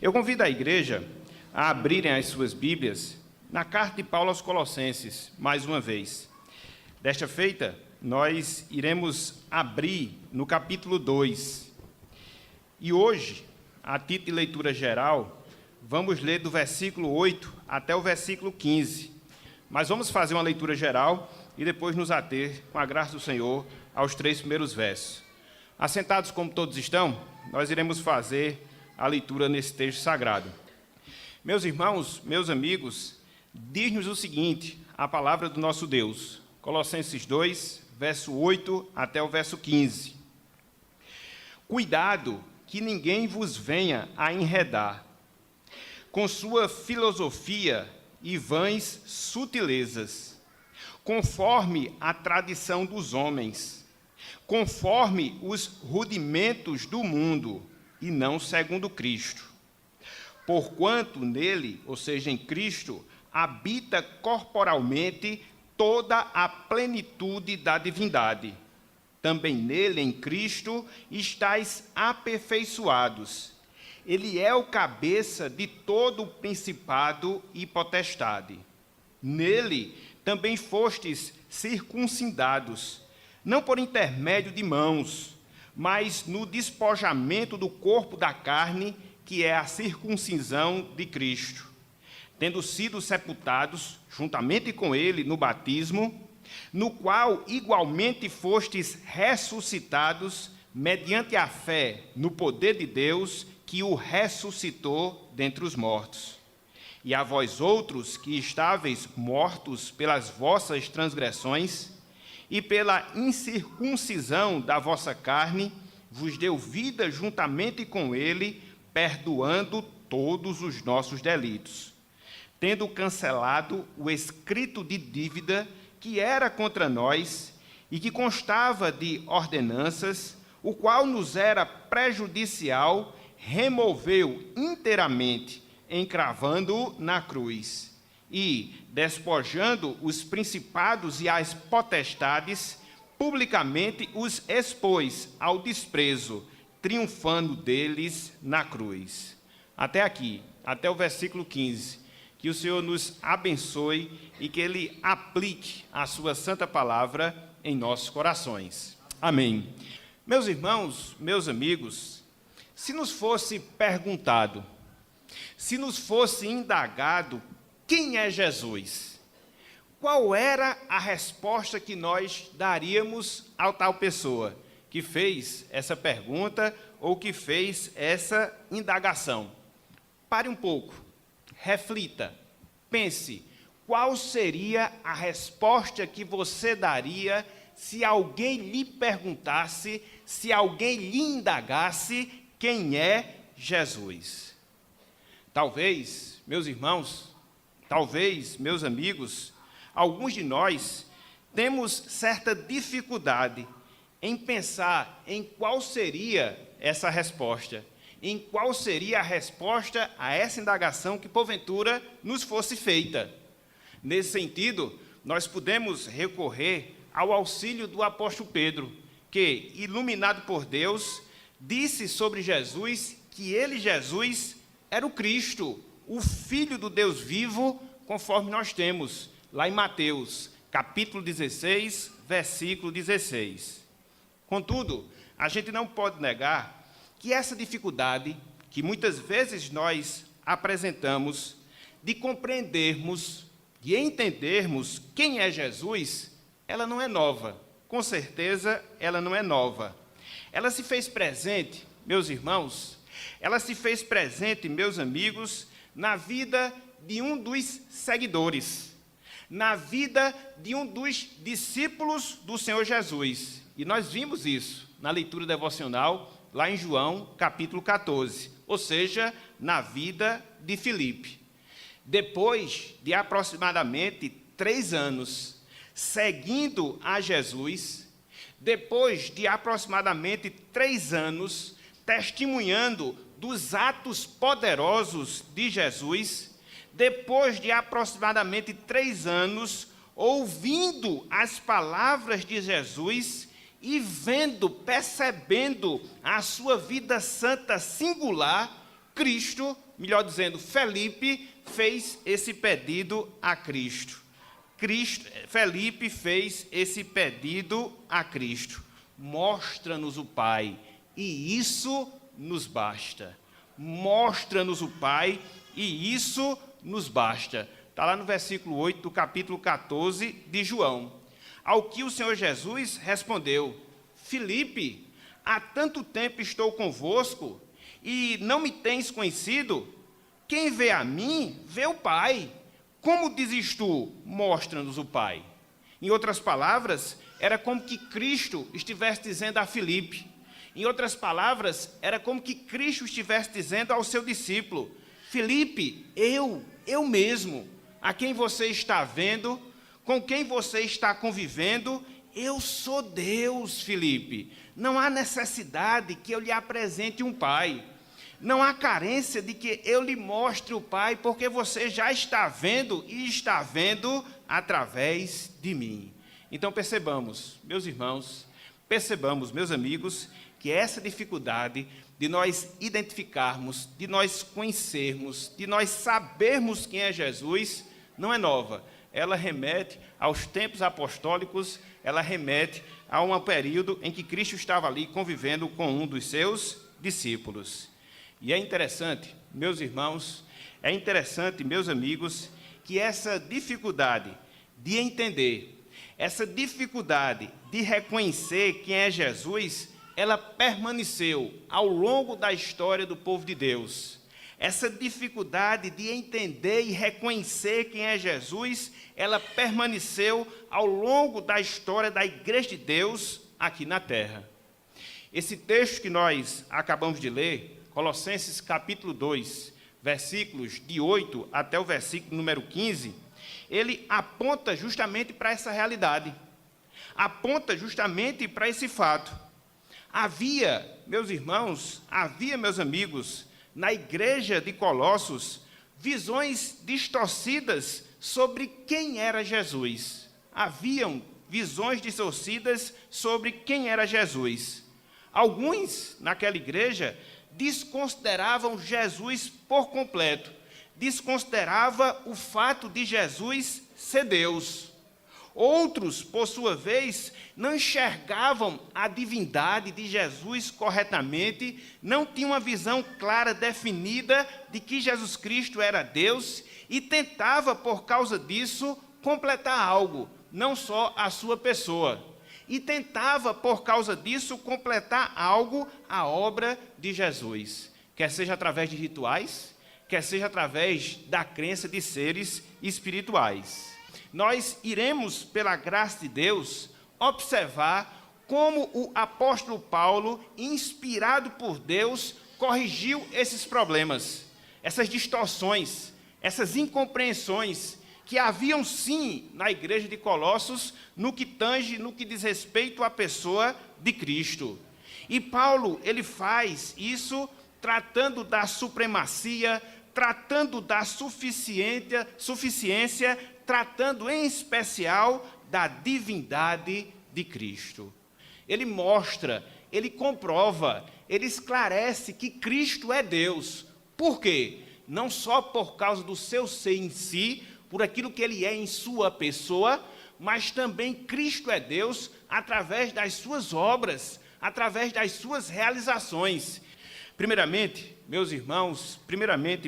Eu convido a igreja a abrirem as suas Bíblias na carta de Paulo aos Colossenses, mais uma vez. Desta feita, nós iremos abrir no capítulo 2. E hoje, a título de leitura geral, vamos ler do versículo 8 até o versículo 15. Mas vamos fazer uma leitura geral e depois nos ater, com a graça do Senhor, aos 3 primeiros versos. Assentados como todos estão, nós iremos fazer a leitura nesse texto sagrado. Meus irmãos, meus amigos, diz-nos o seguinte, a palavra do nosso Deus, Colossenses 2, verso 8 até o verso 15. Cuidado que ninguém vos venha a enredar, com sua filosofia e vãs sutilezas, conforme a tradição dos homens, conforme os rudimentos do mundo, e não segundo Cristo. Porquanto nele, ou seja, em Cristo, habita corporalmente toda a plenitude da divindade. Também nele, em Cristo, estáis aperfeiçoados. Ele é o cabeça de todo o principado e potestade. Nele também fostes circuncidados, não por intermédio de mãos, mas no despojamento do corpo da carne, que é a circuncisão de Cristo, tendo sido sepultados juntamente com ele no batismo, no qual igualmente fostes ressuscitados mediante a fé no poder de Deus, que o ressuscitou dentre os mortos. E a vós outros que estáveis mortos pelas vossas transgressões e pela incircuncisão da vossa carne, vos deu vida juntamente com ele, perdoando todos os nossos delitos, tendo cancelado o escrito de dívida que era contra nós e que constava de ordenanças, o qual nos era prejudicial, removeu inteiramente, encravando-o na cruz. E, despojando os principados e as potestades, publicamente os expôs ao desprezo, triunfando deles na cruz. Até aqui, até o versículo 15. Que o Senhor nos abençoe e que Ele aplique a sua santa palavra em nossos corações. Amém. Meus irmãos, meus amigos, se nos fosse perguntado, se nos fosse indagado, quem é Jesus? Qual era a resposta que nós daríamos a tal pessoa que fez essa pergunta ou que fez essa indagação? Pare um pouco, reflita, pense, qual seria a resposta que você daria se alguém lhe perguntasse, se alguém lhe indagasse quem é Jesus? Talvez, meus irmãos, talvez, meus amigos, alguns de nós temos certa dificuldade em pensar em qual seria essa resposta, em qual seria a resposta a essa indagação que, porventura, nos fosse feita. Nesse sentido, nós podemos recorrer ao auxílio do apóstolo Pedro, que, iluminado por Deus, disse sobre Jesus que ele, Jesus, era o Cristo, o Filho do Deus vivo, conforme nós temos lá em Mateus, capítulo 16, versículo 16. Contudo, a gente não pode negar que essa dificuldade, que muitas vezes nós apresentamos, de compreendermos, de entendermos quem é Jesus, ela não é nova. Com certeza, ela não é nova. Ela se fez presente, meus irmãos, ela se fez presente, meus amigos, na vida de um dos seguidores, na vida de um dos discípulos do Senhor Jesus. E nós vimos isso na leitura devocional, lá em João, capítulo 14, ou seja, na vida de Filipe. Depois de aproximadamente 3 anos seguindo a Jesus, depois de aproximadamente 3 anos testemunhando dos atos poderosos de Jesus, depois de aproximadamente 3 anos ouvindo as palavras de Jesus e vendo, percebendo a sua vida santa singular, Cristo, melhor dizendo, Felipe, fez esse pedido a Cristo. Felipe fez esse pedido a Cristo. Mostra-nos o Pai, e isso nos basta. Mostra-nos o Pai, e isso nos basta. Está lá no versículo 8 do capítulo 14 de João. Ao que o Senhor Jesus respondeu: Felipe, há tanto tempo estou convosco, e não me tens conhecido? Quem vê a mim, vê o Pai. Como dizes tu, mostra-nos o Pai? Em outras palavras, era como que Cristo estivesse dizendo a Felipe. Em outras palavras, era como que Cristo estivesse dizendo ao seu discípulo: Felipe, eu mesmo, a quem você está vendo, com quem você está convivendo, eu sou Deus, Felipe. Não há necessidade que eu lhe apresente um Pai. Não há carência de que eu lhe mostre o Pai, porque você já está vendo e está vendo através de mim. Então percebamos, meus irmãos, percebamos, meus amigos, que essa dificuldade de nós identificarmos, de nós conhecermos, de nós sabermos quem é Jesus, não é nova. Ela remete aos tempos apostólicos, ela remete a um período em que Cristo estava ali convivendo com um dos seus discípulos. E é interessante, meus irmãos, é interessante, meus amigos, que essa dificuldade de entender, essa dificuldade de reconhecer quem é Jesus, ela permaneceu ao longo da história do povo de Deus. Essa dificuldade de entender e reconhecer quem é Jesus, ela permaneceu ao longo da história da Igreja de Deus aqui na Terra. Esse texto que nós acabamos de ler, Colossenses capítulo 2, versículos de 8 até o versículo número 15, ele aponta justamente para essa realidade, aponta justamente para esse fato. Havia, meus irmãos, meus amigos, na igreja de Colossos, visões distorcidas sobre quem era Jesus. Haviam visões distorcidas sobre quem era Jesus. Alguns, naquela igreja, desconsideravam Jesus por completo, desconsiderava o fato de Jesus ser Deus. Outros, por sua vez, não enxergavam a divindade de Jesus corretamente, não tinham uma visão clara, definida de que Jesus Cristo era Deus e tentava, por causa disso, completar algo, não só a sua pessoa. E tentava, por causa disso, completar algo, a obra de Jesus. Quer seja através de rituais, quer seja através da crença de seres espirituais. Nós iremos, pela graça de Deus, observar como o apóstolo Paulo, inspirado por Deus, corrigiu esses problemas, essas distorções, essas incompreensões que haviam sim na igreja de Colossos, no que tange, no que diz respeito à pessoa de Cristo. E Paulo, ele faz isso tratando da supremacia, tratando da suficiência, tratando em especial da divindade de Cristo. Ele mostra, ele comprova, ele esclarece que Cristo é Deus. Por quê? Não só por causa do seu ser em si, por aquilo que ele é em sua pessoa, mas também Cristo é Deus através das suas obras, através das suas realizações. Primeiramente, meus irmãos,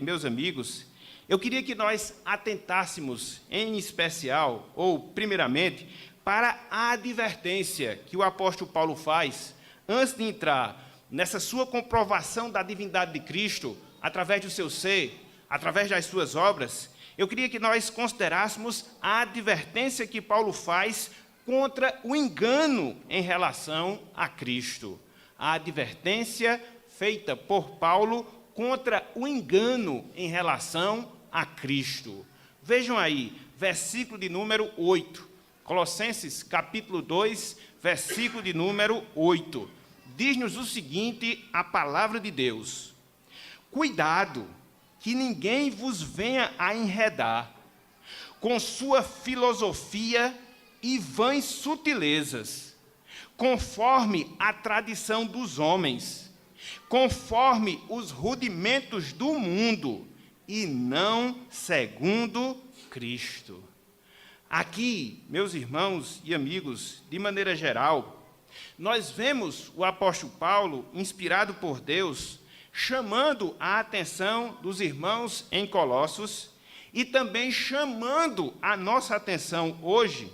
meus amigos, eu queria que nós atentássemos em especial, ou primeiramente, para a advertência que o apóstolo Paulo faz, antes de entrar nessa sua comprovação da divindade de Cristo, através do seu ser, através das suas obras. Eu queria que nós considerássemos a advertência que Paulo faz contra o engano em relação a Cristo. A advertência feita por Paulo contra o engano em relação a Cristo. Vejam aí, versículo de número 8. Colossenses, capítulo 2, versículo de número 8. Diz-nos o seguinte, a palavra de Deus: cuidado, que ninguém vos venha a enredar com sua filosofia e vãs sutilezas, conforme a tradição dos homens, conforme os rudimentos do mundo, e não segundo Cristo. Aqui, meus irmãos e amigos, de maneira geral, nós vemos o apóstolo Paulo, inspirado por Deus, chamando a atenção dos irmãos em Colossos e também chamando a nossa atenção hoje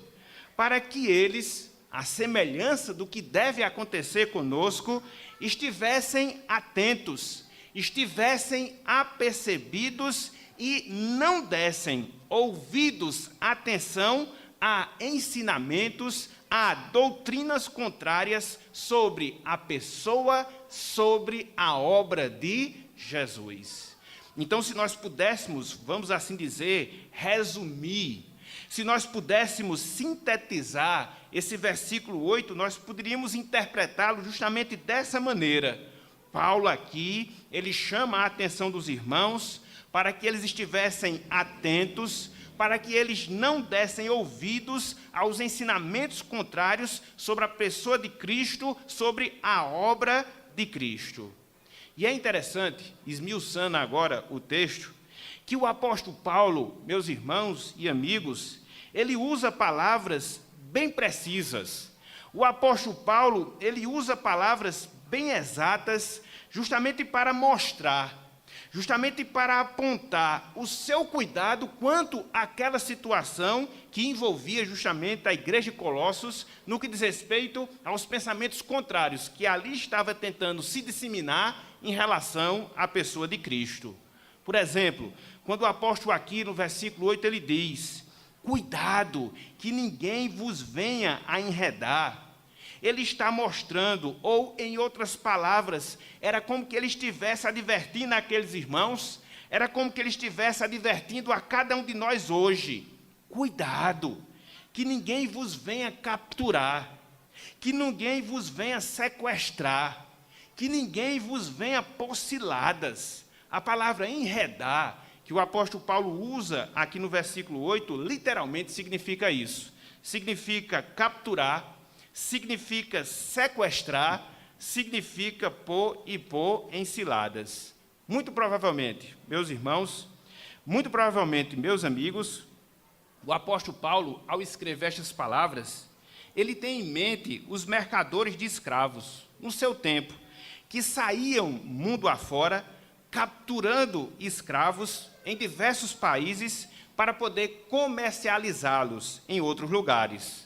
para que eles, à semelhança do que deve acontecer conosco, estivessem atentos, estivessem apercebidos e não dessem ouvidos, atenção a ensinamentos, a doutrinas contrárias sobre a pessoa, sobre a obra de Jesus. Então, se nós pudéssemos, vamos assim dizer, resumir, se nós pudéssemos sintetizar esse versículo 8, nós poderíamos interpretá-lo justamente dessa maneira. Paulo aqui, ele chama a atenção dos irmãos para que eles estivessem atentos, para que eles não dessem ouvidos aos ensinamentos contrários sobre a pessoa de Cristo, sobre a obra de Cristo. E é interessante, esmiuçando agora o texto, que o apóstolo Paulo, meus irmãos e amigos, ele usa palavras bem precisas. O apóstolo Paulo, ele usa palavras bem exatas, justamente para mostrar, justamente para apontar o seu cuidado quanto àquela situação que envolvia justamente a igreja de Colossos no que diz respeito aos pensamentos contrários que ali estava tentando se disseminar em relação à pessoa de Cristo. Por exemplo, quando o apóstolo aqui no versículo 8 ele diz: cuidado que ninguém vos venha a enredar. Ele está mostrando, ou em outras palavras, era como que ele estivesse advertindo aqueles irmãos, era como que ele estivesse advertindo a cada um de nós hoje: cuidado, que ninguém vos venha capturar, que ninguém vos venha sequestrar, que ninguém vos venha pôr ciladas. A palavra enredar, que o apóstolo Paulo usa aqui no versículo 8, literalmente significa isso. Significa capturar, significa sequestrar, significa pôr em ciladas. Muito provavelmente, meus irmãos, muito provavelmente, meus amigos, o apóstolo Paulo, ao escrever estas palavras, ele tem em mente os mercadores de escravos, no seu tempo, que saíam mundo afora, capturando escravos em diversos países para poder comercializá-los em outros lugares.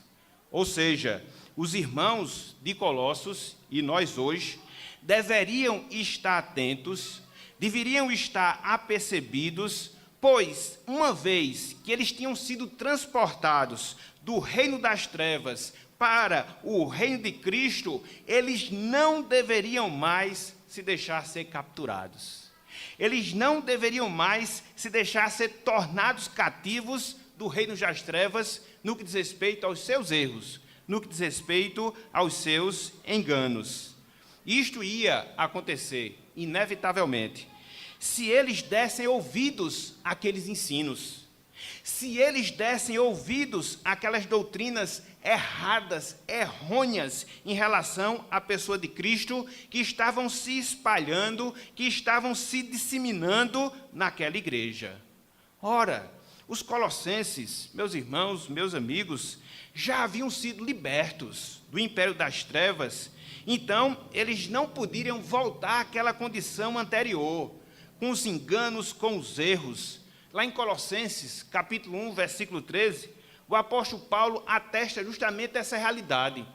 Ou seja, os irmãos de Colossos e nós hoje deveriam estar atentos, deveriam estar apercebidos, pois, uma vez que eles tinham sido transportados do reino das trevas para o reino de Cristo, eles não deveriam mais se deixar ser capturados. Eles não deveriam mais se deixar ser tornados cativos do reino das trevas no que diz respeito aos seus erros, no que diz respeito aos seus enganos. Isto ia acontecer, inevitavelmente, se eles dessem ouvidos àqueles ensinos, se eles dessem ouvidos àquelas doutrinas erradas, errôneas, em relação à pessoa de Cristo, que estavam se espalhando, que estavam se disseminando naquela igreja. Ora, os colossenses, meus irmãos, meus amigos, já haviam sido libertos do império das trevas, então eles não poderiam voltar àquela condição anterior, com os enganos, com os erros. Lá em Colossenses, capítulo 1, versículo 13, o apóstolo Paulo atesta justamente essa realidade.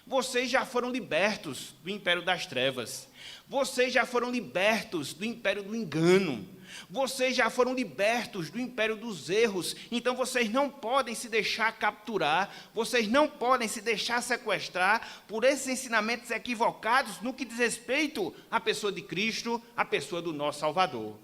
Vocês já foram libertos do império das trevas. Vocês já foram libertos do império do engano. Vocês já foram libertos do império dos erros. Então, vocês não podem se deixar capturar. Vocês não podem se deixar sequestrar por esses ensinamentos equivocados no que diz respeito à pessoa de Cristo, à pessoa do nosso Salvador.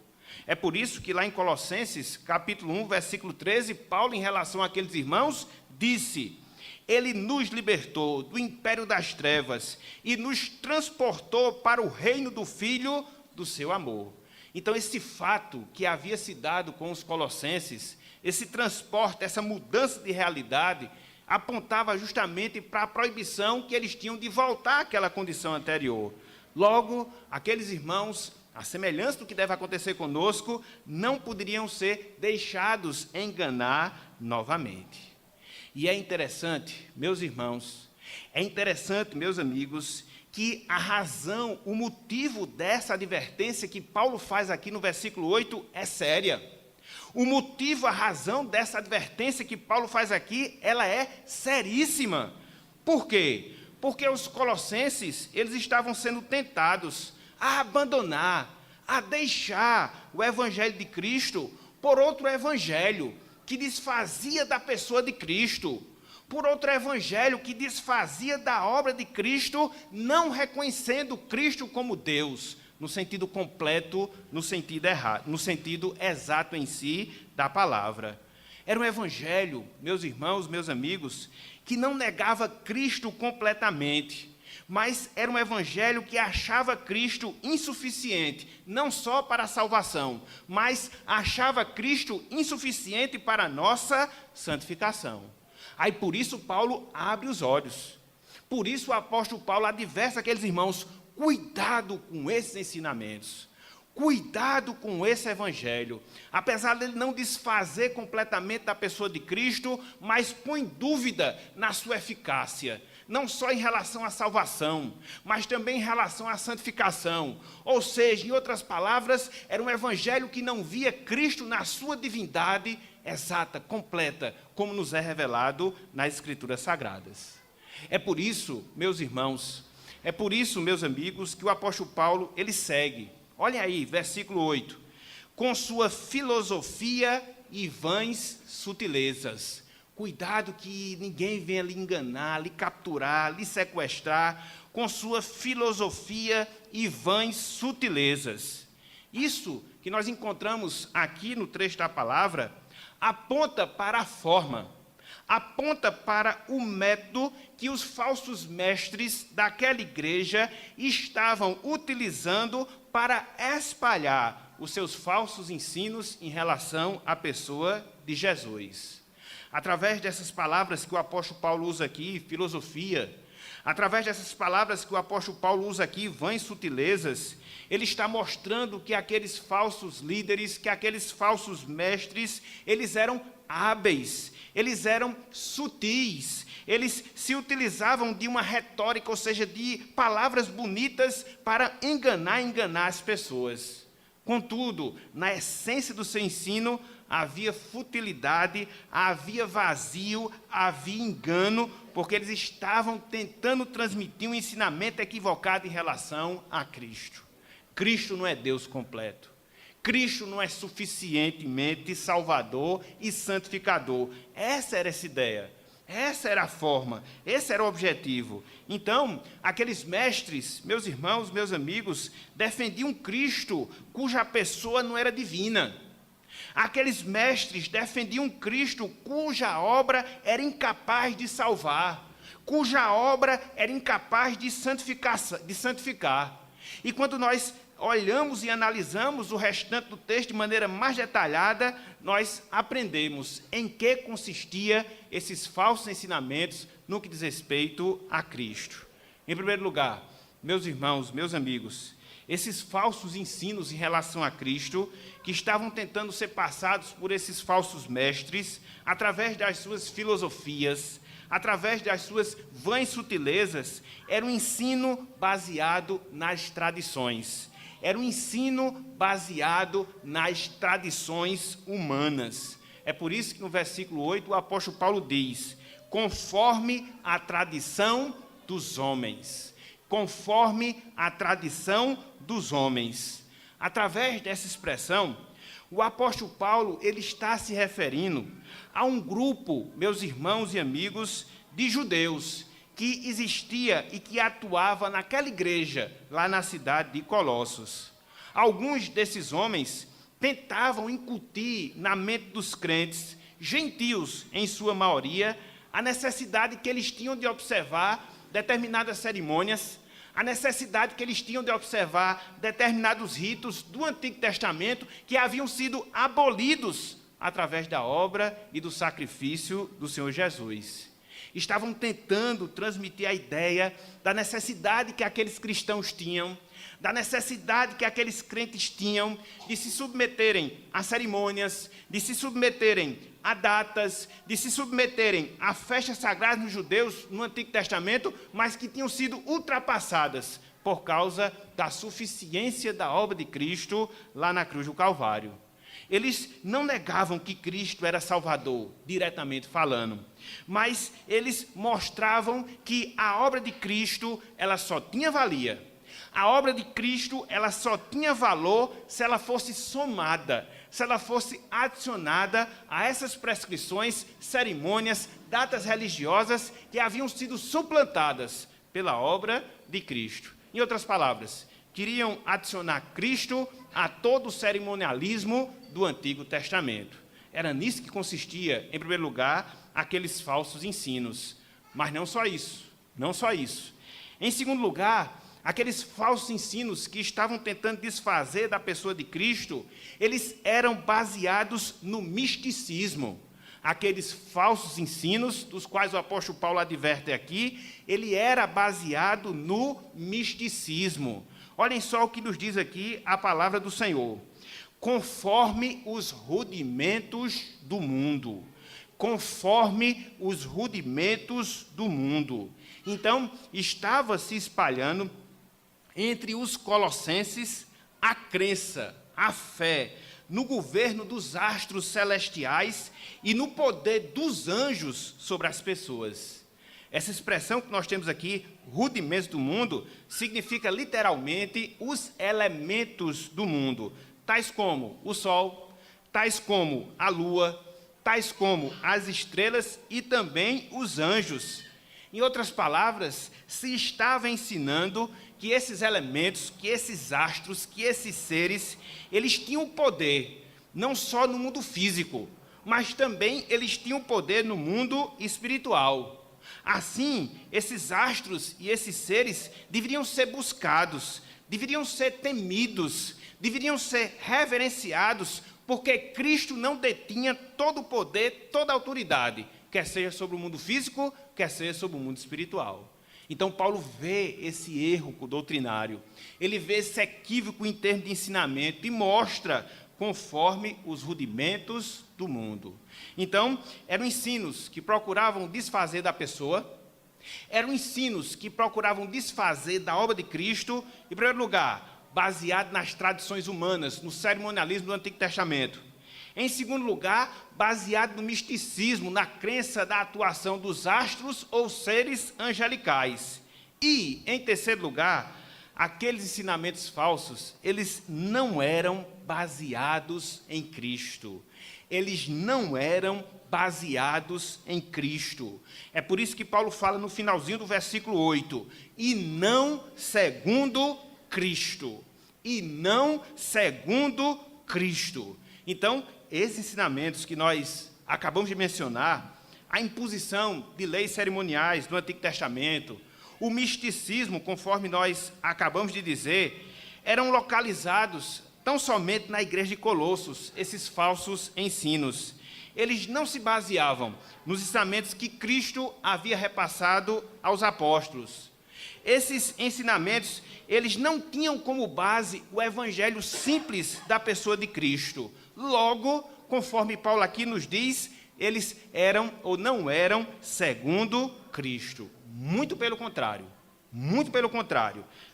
É por isso que lá em Colossenses, capítulo 1, versículo 13, Paulo, em relação àqueles irmãos, disse: ele nos libertou do império das trevas e nos transportou para o reino do Filho do seu amor. Então, esse fato que havia se dado com os colossenses, esse transporte, essa mudança de realidade, apontava justamente para a proibição que eles tinham de voltar àquela condição anterior. Logo, aqueles irmãos, à semelhança do que deve acontecer conosco, não poderiam ser deixados enganar novamente. E é interessante, meus irmãos, é interessante, meus amigos, que a razão, o motivo dessa advertência que Paulo faz aqui no versículo 8 é séria. O motivo, a razão dessa advertência que Paulo faz aqui, ela é seríssima. Por quê? Porque os colossenses, eles estavam sendo tentados a abandonar, a deixar o evangelho de Cristo por outro evangelho que desfazia da pessoa de Cristo, por outro evangelho que desfazia da obra de Cristo, não reconhecendo Cristo como Deus, no sentido completo, no sentido errado, no sentido exato em si da palavra. Era um evangelho, meus irmãos, meus amigos, que não negava Cristo completamente, mas era um evangelho que achava Cristo insuficiente, não só para a salvação, mas achava Cristo insuficiente para a nossa santificação. Aí por isso Paulo abre os olhos. Por isso o apóstolo Paulo adverte aqueles irmãos: cuidado com esses ensinamentos. Cuidado com esse evangelho. Apesar dele não desfazer completamente da pessoa de Cristo, mas põe dúvida na sua eficácia. Não só em relação à salvação, mas também em relação à santificação. Ou seja, em outras palavras, era um evangelho que não via Cristo na sua divindade exata, completa, como nos é revelado nas Escrituras Sagradas. É por isso, meus irmãos, é por isso, meus amigos, que o apóstolo Paulo, ele segue. Olhem aí, versículo 8. Com sua filosofia e vãs sutilezas. Cuidado que ninguém venha lhe enganar, lhe capturar, lhe sequestrar, com sua filosofia e vãs sutilezas. Isso que nós encontramos aqui no trecho da palavra, aponta para a forma, aponta para o método que os falsos mestres daquela igreja estavam utilizando para espalhar os seus falsos ensinos em relação à pessoa de Jesus. Através dessas palavras que o apóstolo Paulo usa aqui, filosofia, através dessas palavras que o apóstolo Paulo usa aqui, vãs sutilezas, ele está mostrando que aqueles falsos líderes, que aqueles falsos mestres, eles eram hábeis, eles eram sutis, eles se utilizavam de uma retórica, ou seja, de palavras bonitas para enganar as pessoas. Contudo, na essência do seu ensino, havia futilidade, havia vazio, havia engano, porque eles estavam tentando transmitir um ensinamento equivocado em relação a Cristo. Cristo não é Deus completo. Cristo não é suficientemente salvador e santificador. Essa era essa ideia. Essa era a forma, esse era o objetivo. Então, aqueles mestres, meus irmãos, meus amigos, defendiam Cristo cuja pessoa não era divina. Aqueles mestres defendiam Cristo cuja obra era incapaz de salvar, cuja obra era incapaz de santificar. E quando nós olhamos e analisamos o restante do texto de maneira mais detalhada, nós aprendemos em que consistia esses falsos ensinamentos no que diz respeito a Cristo. Em primeiro lugar, meus irmãos, meus amigos, esses falsos ensinos em relação a Cristo, que estavam tentando ser passados por esses falsos mestres, através das suas filosofias, através das suas vãs sutilezas, era um ensino baseado nas tradições. Era um ensino baseado nas tradições humanas. É por isso que no versículo 8 o apóstolo Paulo diz: conforme a tradição dos homens. Conforme a tradição dos homens. Através dessa expressão, o apóstolo Paulo ele está se referindo a um grupo, meus irmãos e amigos, de judeus, que existia e que atuava naquela igreja, lá na cidade de Colossos. Alguns desses homens tentavam incutir na mente dos crentes, gentios em sua maioria, a necessidade que eles tinham de observar determinadas cerimônias, a necessidade que eles tinham de observar determinados ritos do Antigo Testamento que haviam sido abolidos através da obra e do sacrifício do Senhor Jesus. Estavam tentando transmitir a ideia da necessidade que aqueles cristãos tinham da necessidade que aqueles crentes tinham de se submeterem a cerimônias, de se submeterem a datas, de se submeterem a festas sagradas dos judeus no Antigo Testamento, mas que tinham sido ultrapassadas por causa da suficiência da obra de Cristo lá na cruz do Calvário. Eles não negavam que Cristo era Salvador, diretamente falando, mas eles mostravam que a obra de Cristo ela só tinha valia. A obra de Cristo ela só tinha valor se ela fosse somada, se ela fosse adicionada a essas prescrições, cerimônias, datas religiosas que haviam sido suplantadas pela obra de Cristo. Em outras palavras, queriam adicionar Cristo a todo o cerimonialismo do Antigo Testamento. Era nisso que consistia, em primeiro lugar, aqueles falsos ensinos. Mas não só isso, não só isso. Em segundo lugar, aqueles falsos ensinos que estavam tentando desfazer da pessoa de Cristo, eles eram baseados no misticismo. Aqueles falsos ensinos, dos quais o apóstolo Paulo adverte aqui, ele era baseado no misticismo. Olhem só o que nos diz aqui a palavra do Senhor. Conforme os rudimentos do mundo. Conforme os rudimentos do mundo. Então, estava se espalhando entre os colossenses a crença, a fé, no governo dos astros celestiais e no poder dos anjos sobre as pessoas. Essa expressão que nós temos aqui, rudimentos do mundo, significa literalmente os elementos do mundo, tais como o sol, tais como a lua, tais como as estrelas e também os anjos. Em outras palavras, se estava ensinando que esses elementos, que esses astros, que esses seres, eles tinham poder, não só no mundo físico, mas também eles tinham poder no mundo espiritual. Assim, esses astros e esses seres deveriam ser buscados, deveriam ser temidos, deveriam ser reverenciados, porque Cristo não detinha todo o poder, toda a autoridade, quer seja sobre o mundo físico, quer seja sobre o mundo espiritual. Então, Paulo vê esse erro doutrinário, ele vê esse equívoco em termos de ensinamento e mostra conforme os rudimentos do mundo. Então, eram ensinos que procuravam desfazer da pessoa, eram ensinos que procuravam desfazer da obra de Cristo, em primeiro lugar, baseado nas tradições humanas, no cerimonialismo do Antigo Testamento. Em segundo lugar, baseado no misticismo, na crença da atuação dos astros ou seres angelicais. E, em terceiro lugar, aqueles ensinamentos falsos, eles não eram baseados em Cristo. Eles não eram baseados em Cristo. É por isso que Paulo fala no finalzinho do versículo 8, e não segundo Cristo. E não segundo Cristo. Então, esses ensinamentos que nós acabamos de mencionar, a imposição de leis cerimoniais do Antigo Testamento, o misticismo, conforme nós acabamos de dizer, eram localizados tão somente na igreja de Colossos, esses falsos ensinos. Eles não se baseavam nos ensinamentos que Cristo havia repassado aos apóstolos. Esses ensinamentos, eles não tinham como base o evangelho simples da pessoa de Cristo. Logo, conforme Paulo aqui nos diz, eles eram ou não eram segundo Cristo. Muito pelo contrário,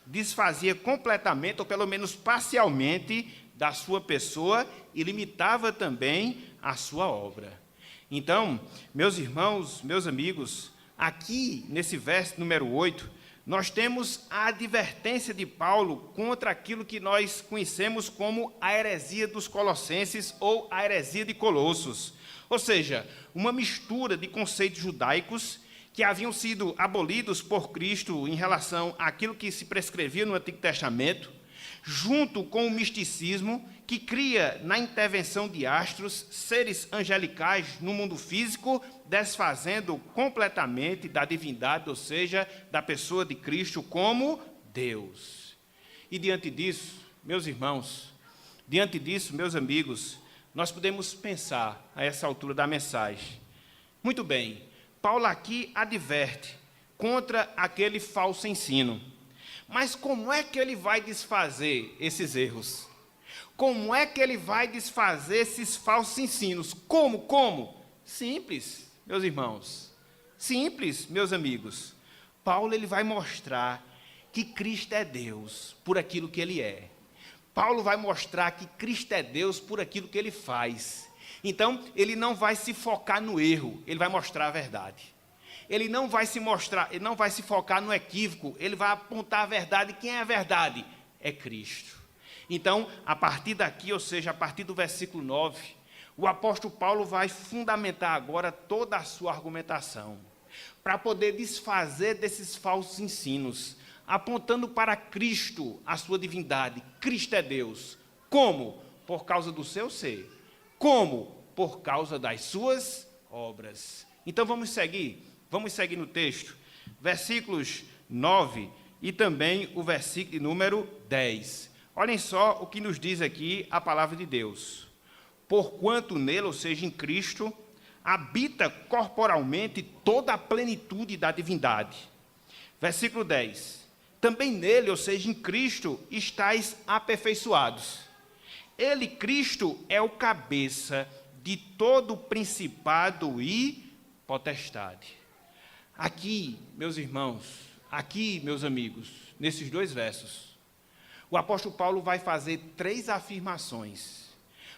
desfazia completamente, ou pelo menos parcialmente, da sua pessoa e limitava também a sua obra. Então, meus irmãos, meus amigos, aqui nesse verso número 8, nós temos a advertência de Paulo contra aquilo que nós conhecemos como a heresia dos Colossenses ou a heresia de Colossos. Ou seja, uma mistura de conceitos judaicos que haviam sido abolidos por Cristo em relação àquilo que se prescrevia no Antigo Testamento, junto com o misticismo que cria na intervenção de astros, seres angelicais no mundo físico, desfazendo completamente da divindade, ou seja, da pessoa de Cristo como Deus. E diante disso, meus irmãos, diante disso, meus amigos, nós podemos pensar a essa altura da mensagem. Muito bem, Paulo aqui adverte contra aquele falso ensino. Mas como é que ele vai desfazer esses erros? Como é que ele vai desfazer esses falsos ensinos? Como? Simples, meus irmãos. Simples, meus amigos. Paulo ele vai mostrar que Cristo é Deus por aquilo que ele é. Paulo vai mostrar que Cristo é Deus por aquilo que ele faz. Então, ele não vai se focar no erro, ele vai mostrar a verdade. Ele não vai se focar no equívoco, ele vai apontar a verdade. Quem é a verdade? É Cristo. Então, a partir daqui, ou seja, a partir do versículo 9, o apóstolo Paulo vai fundamentar agora toda a sua argumentação, para poder desfazer desses falsos ensinos, apontando para Cristo, a sua divindade. Cristo é Deus. Como? Por causa do seu ser. Como? Por causa das suas obras. Então, vamos seguir no texto, versículos 9 e também o versículo número 10. Olhem só o que nos diz aqui a palavra de Deus. Porquanto nele, ou seja, em Cristo, habita corporalmente toda a plenitude da divindade. Versículo 10. Também nele, ou seja, em Cristo, estáis aperfeiçoados. Ele, Cristo, é o cabeça de todo principado e potestade. Aqui, meus irmãos, aqui, meus amigos, nesses dois versos, o apóstolo Paulo vai fazer 3 afirmações.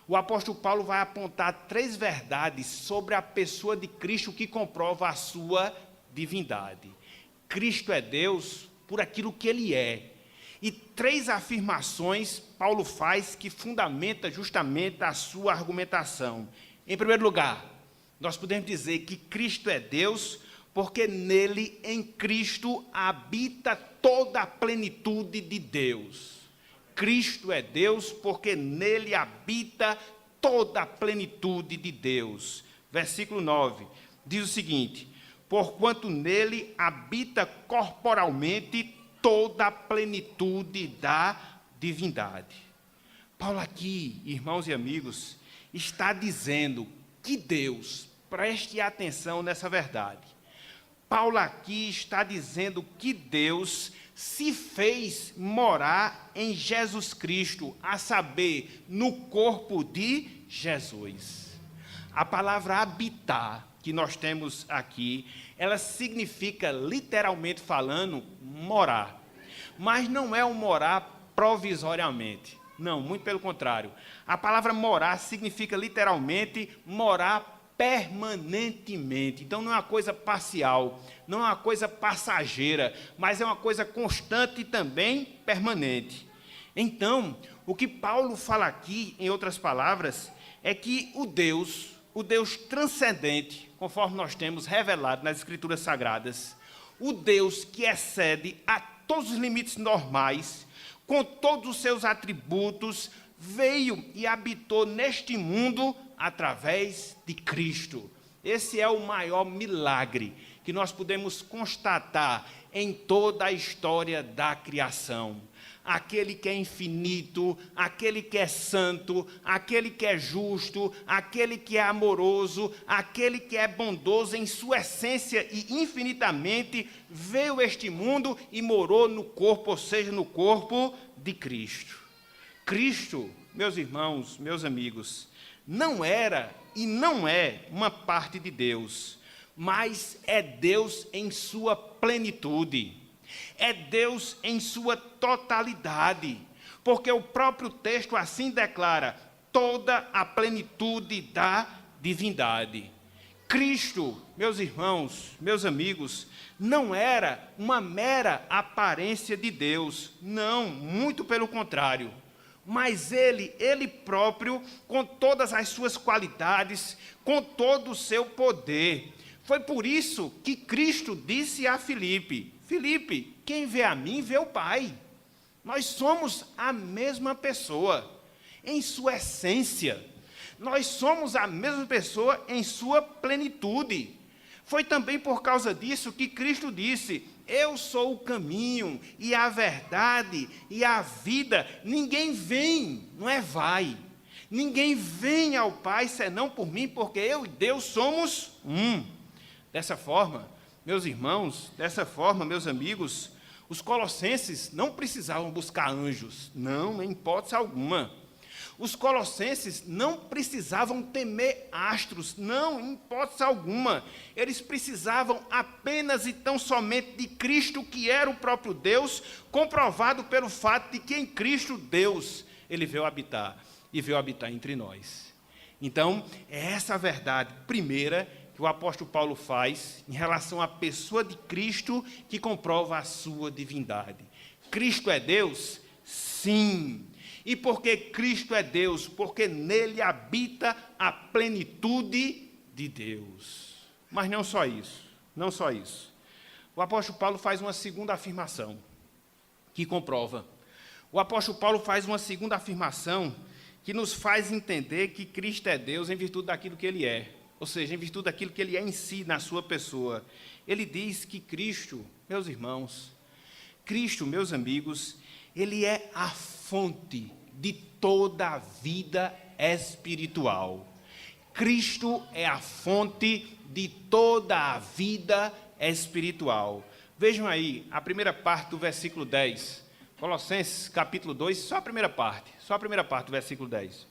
O apóstolo Paulo vai apontar 3 verdades sobre a pessoa de Cristo que comprova a sua divindade. Cristo é Deus por aquilo que ele é. E 3 afirmações Paulo faz que fundamenta justamente a sua argumentação. Em primeiro lugar, nós podemos dizer que Cristo é Deus porque nele, em Cristo, habita toda a plenitude de Deus. Cristo é Deus porque nele habita toda a plenitude de Deus. Versículo 9, diz o seguinte: porquanto nele habita corporalmente toda a plenitude da divindade. Paulo aqui, irmãos e amigos, está dizendo que Deus, preste atenção nessa verdade, Paulo aqui está dizendo que Deus se fez morar em Jesus Cristo, a saber, no corpo de Jesus. A palavra habitar que nós temos aqui, ela significa, literalmente falando, morar. Mas não é um morar provisoriamente. Não, muito pelo contrário. A palavra morar significa, literalmente, morar permanentemente. Então não é uma coisa parcial, não é uma coisa passageira, mas é uma coisa constante e também permanente. Então, o que Paulo fala aqui, em outras palavras, é que o Deus transcendente, conforme nós temos revelado nas Escrituras Sagradas, o Deus que excede a todos os limites normais, com todos os seus atributos, veio e habitou neste mundo através de Cristo. Esse é o maior milagre que nós podemos constatar em toda a história da criação. Aquele que é infinito, aquele que é santo, aquele que é justo, aquele que é amoroso, aquele que é bondoso em sua essência e infinitamente, veio a este mundo e morou no corpo, ou seja, no corpo de Cristo. Cristo, meus irmãos, meus amigos, não era e não é uma parte de Deus, mas é Deus em sua plenitude, é Deus em sua totalidade, porque o próprio texto assim declara, toda a plenitude da divindade. Cristo, meus irmãos, meus amigos, não era uma mera aparência de Deus, não, muito pelo contrário. Mas ele próprio, com todas as suas qualidades, com todo o seu poder. Foi por isso que Cristo disse a Filipe, Filipe, quem vê a mim, vê o Pai. Nós somos a mesma pessoa, em sua essência. Nós somos a mesma pessoa em sua plenitude. Foi também por causa disso que Cristo disse, eu sou o caminho e a verdade e a vida. Ninguém vem, não é vai. Ninguém vem ao Pai senão por mim, porque eu e Deus somos um. Dessa forma, meus irmãos, dessa forma, meus amigos, Os colossenses não precisavam buscar anjos, não, em hipótese alguma. Os colossenses não precisavam temer astros, não, em hipótese alguma. Eles precisavam apenas e tão somente de Cristo, que era o próprio Deus, comprovado pelo fato de que em Cristo, Deus, ele veio habitar, e veio habitar entre nós. Então, é essa a verdade primeira que o apóstolo Paulo faz em relação à pessoa de Cristo, que comprova a sua divindade. Cristo é Deus? Sim. E por que Cristo é Deus? Porque nele habita a plenitude de Deus. Mas não só isso, não só isso. O apóstolo Paulo faz uma segunda afirmação, que comprova. O apóstolo Paulo faz uma segunda afirmação, que nos faz entender que Cristo é Deus em virtude daquilo que ele é. Ou seja, em virtude daquilo que ele é em si, na sua pessoa. Ele diz que Cristo, meus irmãos, Cristo, meus amigos, ele é a fonte de toda a vida espiritual. Cristo é a fonte de toda a vida espiritual. Vejam aí, a primeira parte do versículo 10. Colossenses, capítulo 2, só a primeira parte do versículo 10.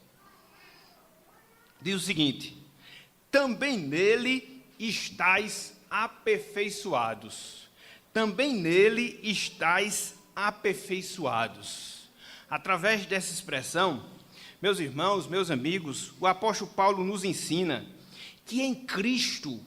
Diz o seguinte: também nele estáis aperfeiçoados. Também nele estáis aperfeiçoados. Através dessa expressão, meus irmãos, meus amigos, o apóstolo Paulo nos ensina que em Cristo,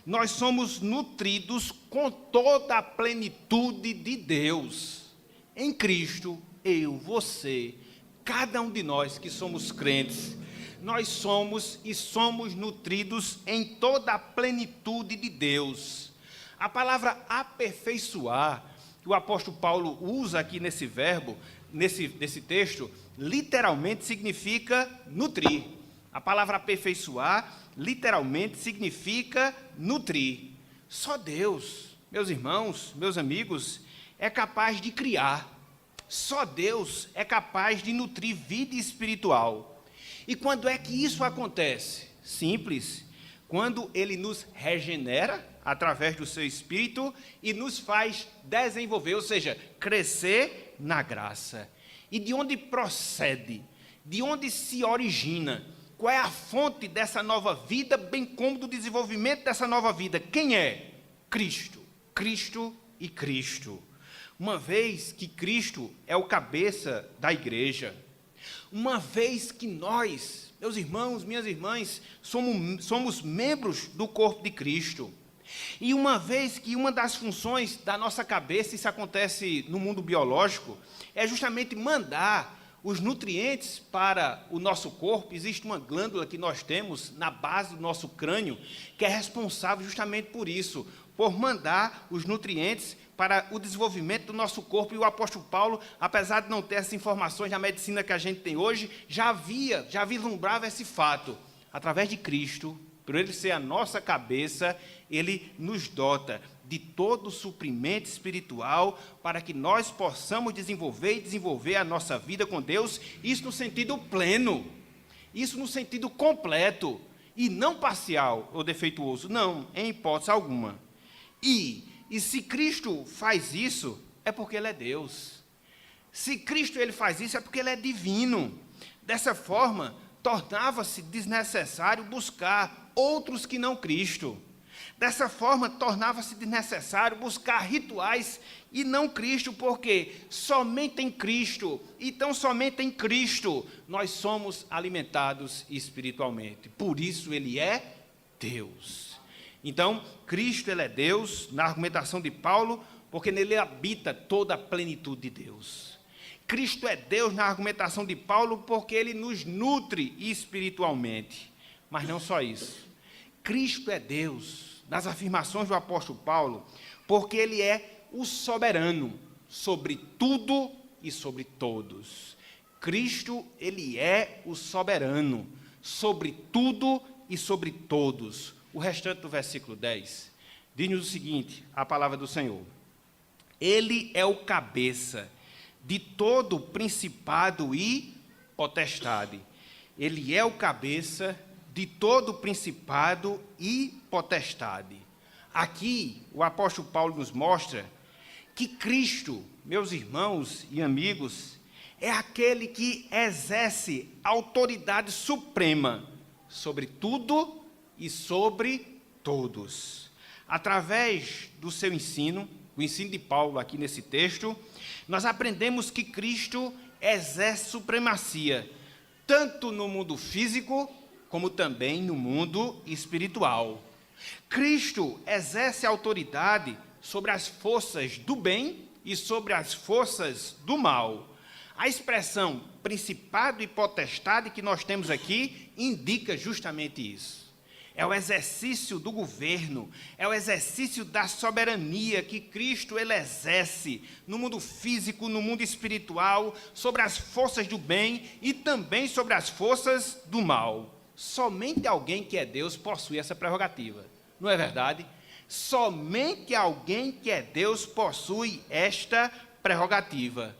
nós somos nutridos com toda a plenitude de Deus. Em Cristo, eu, você, cada um de nós que somos crentes, nós somos e somos nutridos em toda a plenitude de Deus. A palavra aperfeiçoar, que o apóstolo Paulo usa aqui nesse verbo, nesse texto, literalmente significa nutrir. A palavra aperfeiçoar, literalmente, significa nutrir. Só Deus, meus irmãos, meus amigos, é capaz de criar. Só Deus é capaz de nutrir vida espiritual. E quando é que isso acontece? Simples. Quando Ele nos regenera, através do seu Espírito, e nos faz desenvolver, ou seja, crescer na graça. E de onde procede? De onde se origina? Qual é a fonte dessa nova vida, bem como do desenvolvimento dessa nova vida? Quem é? Cristo. Cristo e Cristo. Uma vez que Cristo é o cabeça da igreja, uma vez que nós, meus irmãos, minhas irmãs, somos membros do corpo de Cristo, e uma vez que uma das funções da nossa cabeça, isso acontece no mundo biológico, é justamente mandar os nutrientes para o nosso corpo. Existe uma glândula que nós temos na base do nosso crânio, que é responsável justamente por isso, por mandar os nutrientes para o desenvolvimento do nosso corpo. E o apóstolo Paulo, apesar de não ter essas informações da medicina que a gente tem hoje, já vislumbrava esse fato. Através de Cristo, por ele ser a nossa cabeça, ele nos dota de todo o suprimento espiritual para que nós possamos desenvolver a nossa vida com Deus, isso no sentido pleno, isso no sentido completo, e não parcial ou defeituoso, não, em hipótese alguma. E se Cristo faz isso, é porque Ele é Deus. Se Cristo ele faz isso, é porque Ele é divino. Dessa forma, tornava-se desnecessário buscar outros que não Cristo. Dessa forma, tornava-se desnecessário buscar rituais e não Cristo, porque somente em Cristo, e tão somente em Cristo, nós somos alimentados espiritualmente. Por isso, Ele é Deus. Então, Cristo ele é Deus, na argumentação de Paulo, porque nele habita toda a plenitude de Deus. Cristo é Deus, na argumentação de Paulo, porque Ele nos nutre espiritualmente. Mas não só isso. Cristo é Deus, nas afirmações do apóstolo Paulo, porque Ele é o soberano sobre tudo e sobre todos. Cristo, Ele é o soberano sobre tudo e sobre todos. O restante do versículo 10 diz-nos o seguinte, a palavra do Senhor: Ele é o cabeça de todo principado e potestade. Ele é o cabeça de todo principado e potestade. Aqui, o apóstolo Paulo nos mostra que Cristo, meus irmãos e amigos, é aquele que exerce autoridade suprema sobre tudo e sobre todos. Através do seu ensino, o ensino de Paulo aqui nesse texto, nós aprendemos que Cristo exerce supremacia, tanto no mundo físico, como também no mundo espiritual. Cristo exerce autoridade sobre as forças do bem e sobre as forças do mal. A expressão principado e potestade que nós temos aqui indica justamente isso. É o exercício do governo, é o exercício da soberania que Cristo ele exerce no mundo físico, no mundo espiritual, sobre as forças do bem e também sobre as forças do mal. Somente alguém que é Deus possui essa prerrogativa, não é verdade? Somente alguém que é Deus possui esta prerrogativa.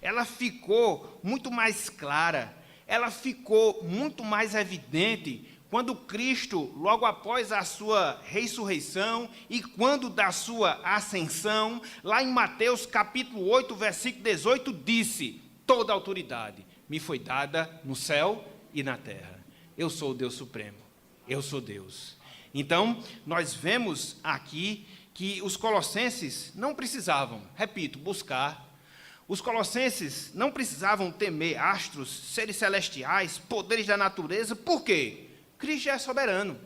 Ela ficou muito mais clara, ela ficou muito mais evidente quando Cristo, logo após a sua ressurreição e quando da sua ascensão, lá em Mateus capítulo 8, versículo 18, disse: toda autoridade me foi dada no céu e na terra. Eu sou o Deus Supremo, eu sou Deus. Então, nós vemos aqui que os colossenses não precisavam, repito, buscar. Os colossenses não precisavam temer astros, seres celestiais, poderes da natureza. Por quê? Cristo é soberano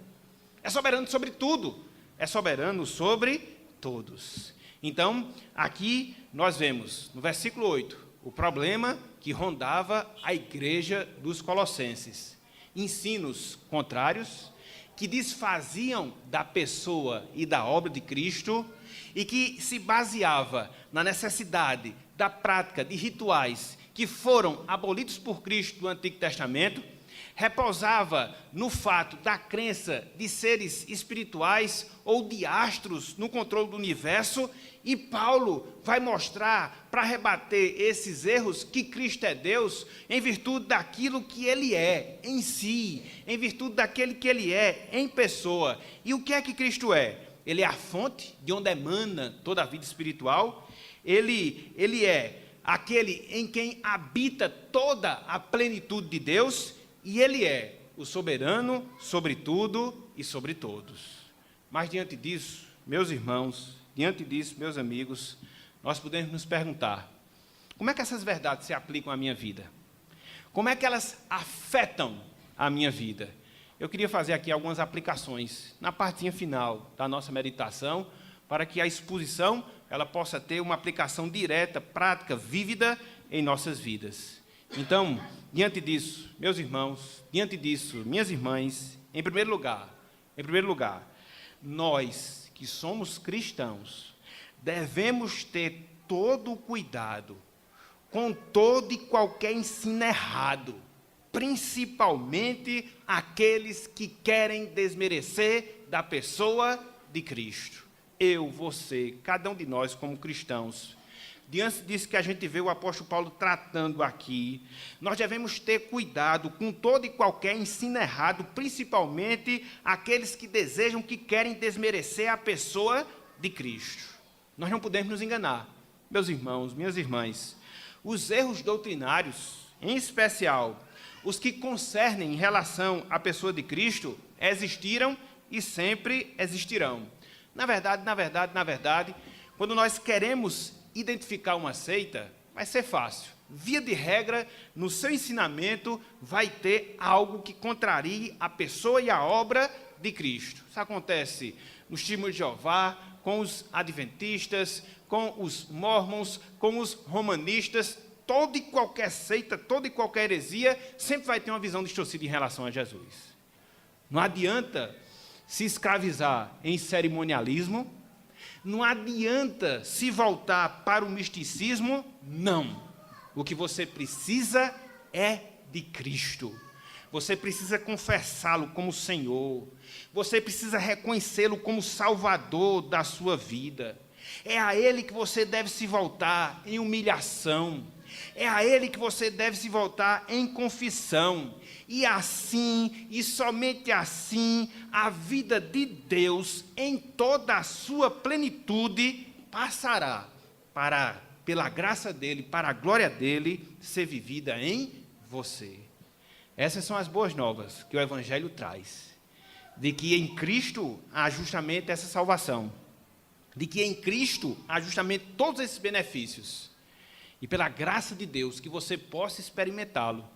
sobre tudo, é soberano sobre todos. Então, aqui nós vemos, no versículo 8, o problema que rondava a igreja dos colossenses. Ensinos contrários, que desfaziam da pessoa e da obra de Cristo, e que se baseava na necessidade da prática de rituais que foram abolidos por Cristo no Antigo Testamento, repousava no fato da crença de seres espirituais ou de astros no controle do universo, e Paulo vai mostrar, para rebater esses erros, que Cristo é Deus em virtude daquilo que Ele é em si, em virtude daquele que Ele é em pessoa. E o que é que Cristo é? Ele é a fonte de onde emana toda a vida espiritual, ele é aquele em quem habita toda a plenitude de Deus, e Ele é o soberano sobre tudo e sobre todos. Mas diante disso, meus irmãos, diante disso, meus amigos, nós podemos nos perguntar: como é que essas verdades se aplicam à minha vida? Como é que elas afetam a minha vida? Eu queria fazer aqui algumas aplicações na partinha final da nossa meditação, para que a exposição ela possa ter uma aplicação direta, prática, vívida em nossas vidas. Então, diante disso, meus irmãos, diante disso, minhas irmãs, em primeiro lugar, nós que somos cristãos, devemos ter todo o cuidado com todo e qualquer ensino errado, principalmente aqueles que querem desmerecer da pessoa de Cristo. Eu, você, cada um de nós como cristãos, diante disso que a gente vê o apóstolo Paulo tratando aqui, nós devemos ter cuidado com todo e qualquer ensino errado, principalmente aqueles que desejam, que querem desmerecer a pessoa de Cristo. Nós não podemos nos enganar, meus irmãos, minhas irmãs. Os erros doutrinários, em especial os que concernem em relação à pessoa de Cristo, existiram e sempre existirão. Na verdade, quando nós queremos identificar uma seita, vai ser fácil. Via de regra, no seu ensinamento, vai ter algo que contrarie a pessoa e a obra de Cristo. Isso acontece nos Testemunhos de Jeová, com os adventistas, com os mormons, com os romanistas. Toda e qualquer seita, toda e qualquer heresia, sempre vai ter uma visão distorcida em relação a Jesus. Não adianta se escravizar em cerimonialismo, não adianta se voltar para o misticismo, não. O que você precisa é de Cristo. Você precisa confessá-lo como Senhor. Você precisa reconhecê-lo como Salvador da sua vida. É a Ele que você deve se voltar em humilhação. É a Ele que você deve se voltar em confissão. E assim, e somente assim, a vida de Deus, em toda a sua plenitude, passará pela graça dele, para a glória dele, ser vivida em você. Essas são as boas novas que o Evangelho traz. De que em Cristo há justamente essa salvação. De que em Cristo há justamente todos esses benefícios. E pela graça de Deus que você possa experimentá-lo.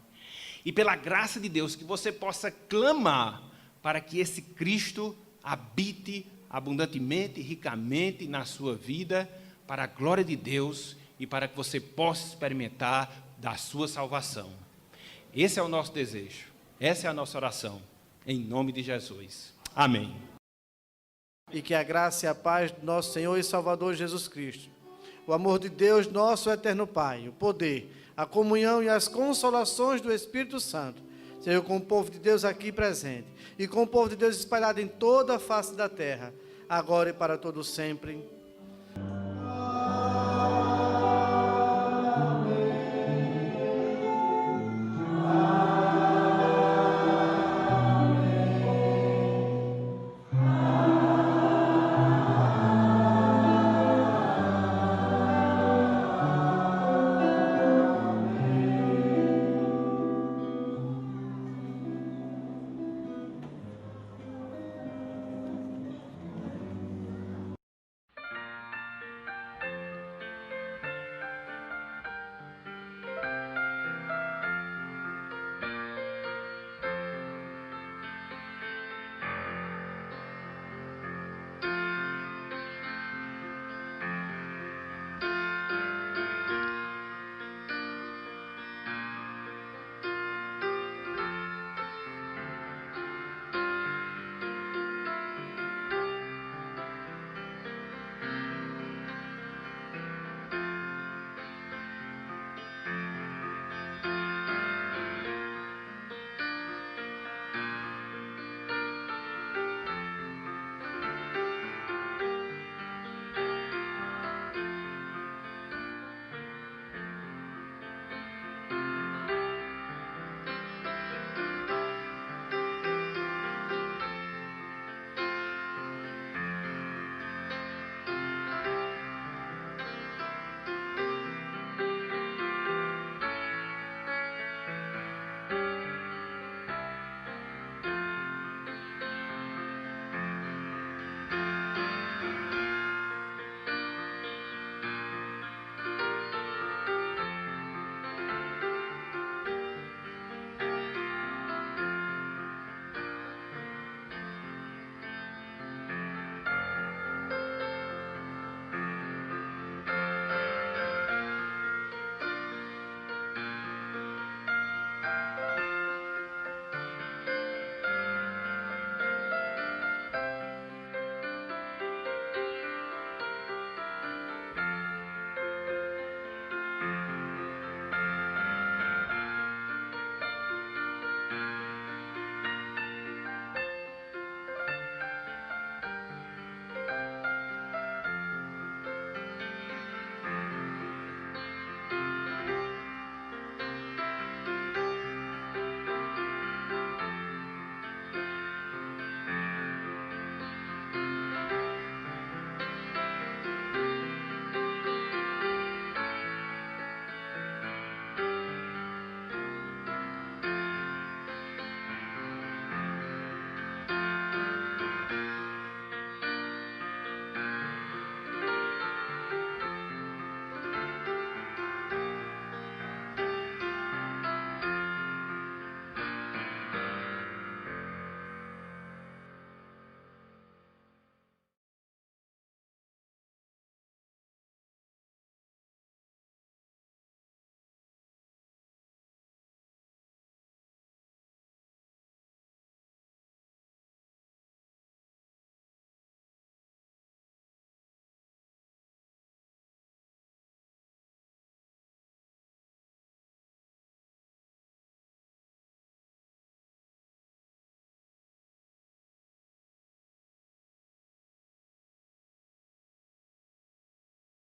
E pela graça de Deus que você possa clamar para que esse Cristo habite abundantemente, ricamente na sua vida, para a glória de Deus e para que você possa experimentar da sua salvação. Esse é o nosso desejo, essa é a nossa oração, em nome de Jesus. Amém. E que a graça e a paz do nosso Senhor e Salvador Jesus Cristo, o amor de Deus, nosso eterno Pai, o poder, a comunhão e as consolações do Espírito Santo, seja com o povo de Deus aqui presente e com o povo de Deus espalhado em toda a face da terra, agora e para todo sempre.